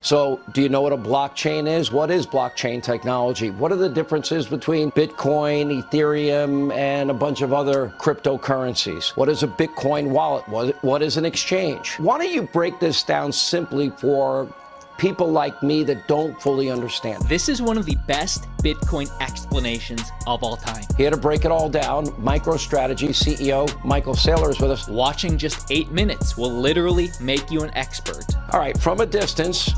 So do you know what a blockchain is? What is blockchain technology? What are the differences between Bitcoin, Ethereum, and a bunch of other cryptocurrencies? What is a Bitcoin wallet? What is an exchange? Why don't you break this down simply for people like me that don't fully understand? This is one of the best Bitcoin explanations of all time. Here to break it all down, MicroStrategy CEO Michael Saylor is with us. Watching just 8 minutes will literally make you an expert. All right, from a distance,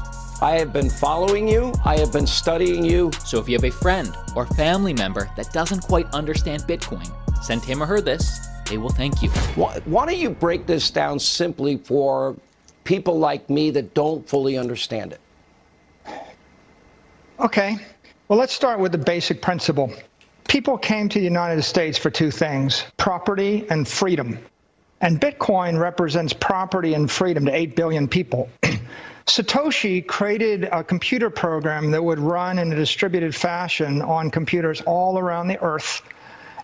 I have been following you. I have been studying you. So if you have a friend or family member that doesn't quite understand Bitcoin, send him or her this. They will thank you. Why don't you break this down simply for people like me that don't fully understand it? Okay. Well, let's start with the basic principle. People came to the United States for two things: property and freedom. And Bitcoin represents property and freedom to 8 billion people. Satoshi created a computer program that would run in a distributed fashion on computers all around the earth.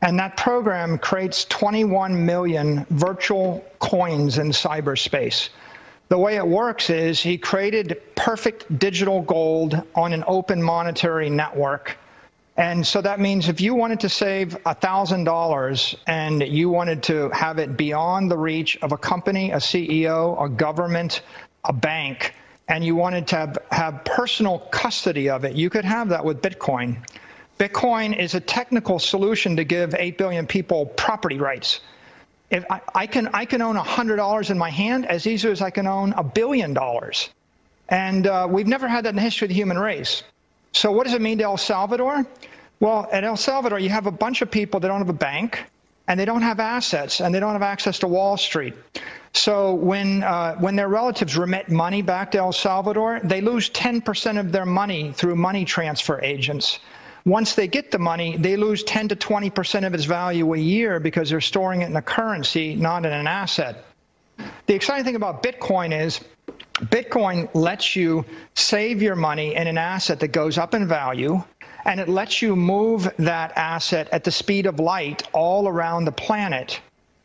And that program creates 21 million virtual coins in cyberspace. The way it works is he created perfect digital gold on an open monetary network. And so that means if you wanted to save $1,000 and you wanted to have it beyond the reach of a company, a CEO, a government, a bank, and you wanted to have personal custody of it, you could have that with Bitcoin. Bitcoin is a technical solution to give 8 billion people property rights. If I can own $100 in my hand as easily as I can own $1 billion. And we've never had that in the history of the human race. So what does it mean to El Salvador? Well, at El Salvador, you have a bunch of people that don't have a bank, and they don't have assets, and they don't have access to Wall Street. So when their relatives remit money back to El Salvador, they lose 10% of their money through money transfer agents. Once they get the money, they lose 10 to 20% of its value a year because they're storing it in a currency, not in an asset. The exciting thing about Bitcoin is Bitcoin lets you save your money in an asset that goes up in value, and it lets you move that asset at the speed of light all around the planet.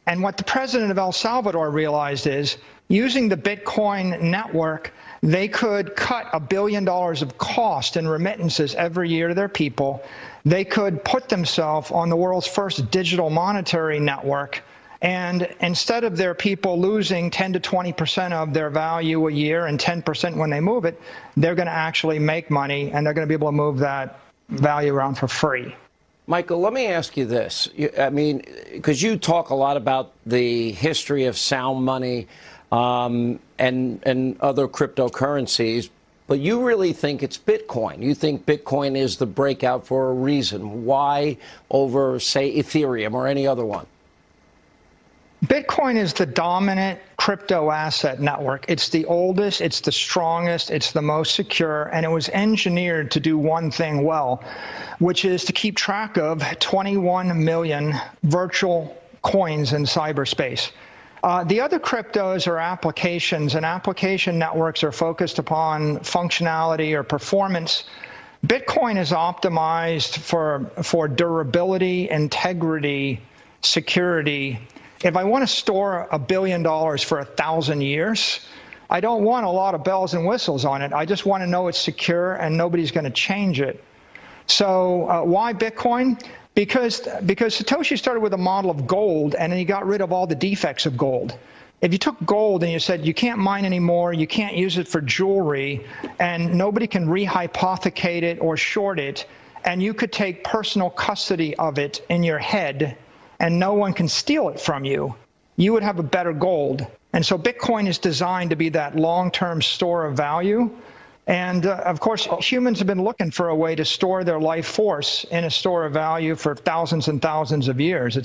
And what the president of El Salvador realized is, using the Bitcoin network, they could cut $1 billion of cost in remittances every year to their people. They could put themselves on the world's first digital monetary network. And instead of their people losing 10 to 20% of their value a year and 10% when they move it, they're going to actually make money, and they're going to be able to move that value around for free. Michael, let me ask you this. I mean, because you talk a lot about the history of sound money and other cryptocurrencies, but you really think it's Bitcoin. You think Bitcoin is the breakout for a reason. Why over, say, Ethereum or any other one? Bitcoin is the dominant crypto asset network. It's the oldest, it's the strongest, it's the most secure, and it was engineered to do one thing well, which is to keep track of 21 million virtual coins in cyberspace. The other cryptos are applications, and application networks are focused upon functionality or performance. Bitcoin is optimized for durability, integrity, security. If I want to store $1 billion for 1,000 years, I don't want a lot of bells and whistles on it. I just want to know it's secure and nobody's going to change it. So why Bitcoin? Because Satoshi started with a model of gold, and then he got rid of all the defects of gold. If you took gold and you said you can't mine anymore, you can't use it for jewelry, and nobody can rehypothecate it or short it, and you could take personal custody of it in your head, and no one can steal it from you, you would have a better gold. And so Bitcoin is designed to be that long-term store of value. And of course, humans have been looking for a way to store their life force in a store of value for thousands and thousands of years.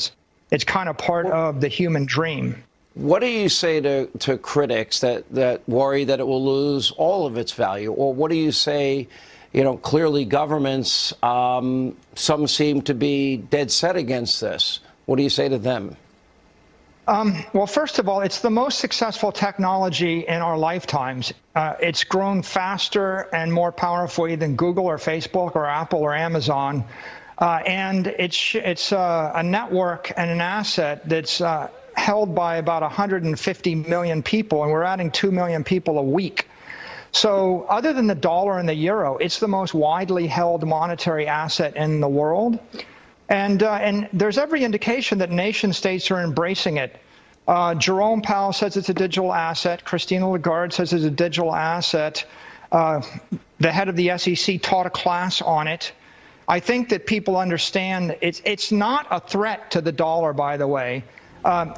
It's kind of part of the human dream. What do you say to critics that worry that it will lose all of its value? Or what do you say, you know, clearly governments, some seem to be dead set against this. What do you say to them? Well, first of all, it's the most successful technology in our lifetimes. It's grown faster and more powerfully than Google or Facebook or Apple or Amazon. And it's a network and an asset that's held by about 150 million people, and we're adding 2 million people a week. So other than the dollar and the euro, it's the most widely held monetary asset in the world. And there's every indication that nation states are embracing it. Jerome Powell says it's a digital asset. Christine Lagarde says it's a digital asset. The head of the SEC taught a class on it. I think that people understand it's not a threat to the dollar, by the way.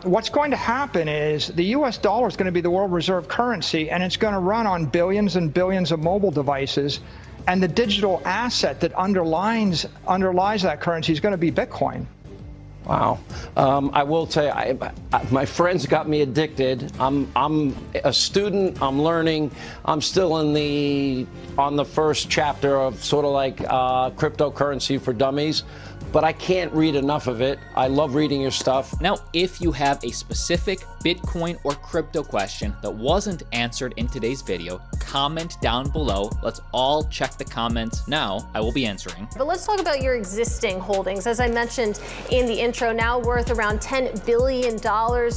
What's going to happen is the U.S. dollar is going to be the world reserve currency, and it's going to run on billions and billions of mobile devices. And the digital asset that underlies that currency is going to be Bitcoin. Wow. I will tell you, my friends got me addicted. I'm a student. I'm learning. I'm still on the first chapter of sort of like cryptocurrency for dummies. But I can't read enough of it. I love reading your stuff. Now, if you have a specific Bitcoin or crypto question that wasn't answered in today's video, comment down below. Let's all check the comments now. I will be answering. But let's talk about your existing holdings. As I mentioned in the intro, now worth around $10 billion.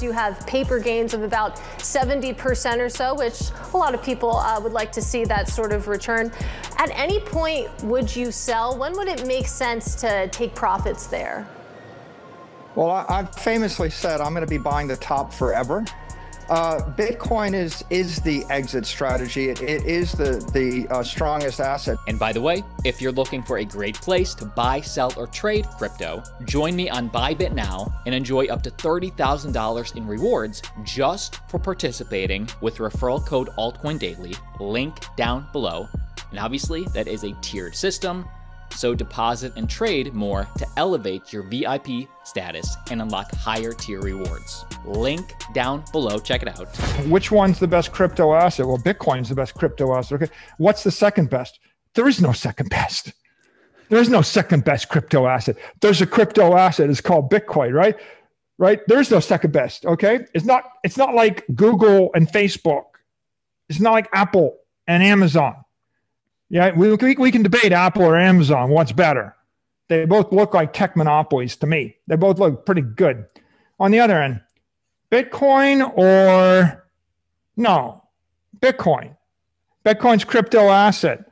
You have paper gains of about 70% or so, which a lot of people would like to see that sort of return. At any point, would you sell? When would it make sense to take profits there? Well, I've famously said I'm going to be buying the top forever. Bitcoin is the exit strategy. It is the strongest asset. And by the way, if you're looking for a great place to buy, sell, or trade crypto, join me on Bybit now and enjoy up to $30,000 in rewards just for participating with referral code AltcoinDaily, link down below. And obviously, that is a tiered system. So deposit and trade more to elevate your VIP status and unlock higher tier rewards. Link down below. Check it out. Which one's the best crypto asset? Well, Bitcoin's the best crypto asset. Okay. What's the second best? There is no second best. There is no second best crypto asset. There's a crypto asset. It's called Bitcoin, right? Right? There's no second best. Okay. It's not like Google and Facebook. It's not like Apple and Amazon. Yeah, we can debate Apple or Amazon, what's better. They both look like tech monopolies to me. They both look pretty good. On the other end, Bitcoin or no, Bitcoin. Bitcoin's crypto asset.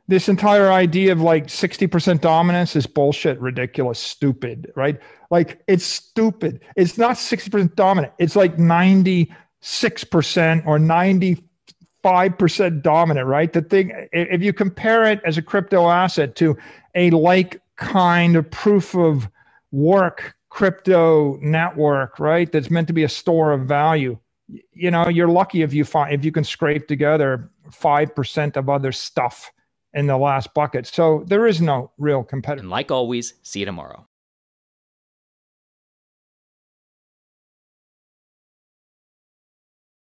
This entire idea of like 60% dominance is bullshit, ridiculous, stupid, right? Like it's stupid. It's not 60% dominant. It's like 96% or 95% dominant, right? The thing, if you compare it as a crypto asset to a like kind of proof of work crypto network, right? That's meant to be a store of value. You know, you're lucky if you can scrape together 5% of other stuff in the last bucket. So there is no real competitor. And like always, see you tomorrow.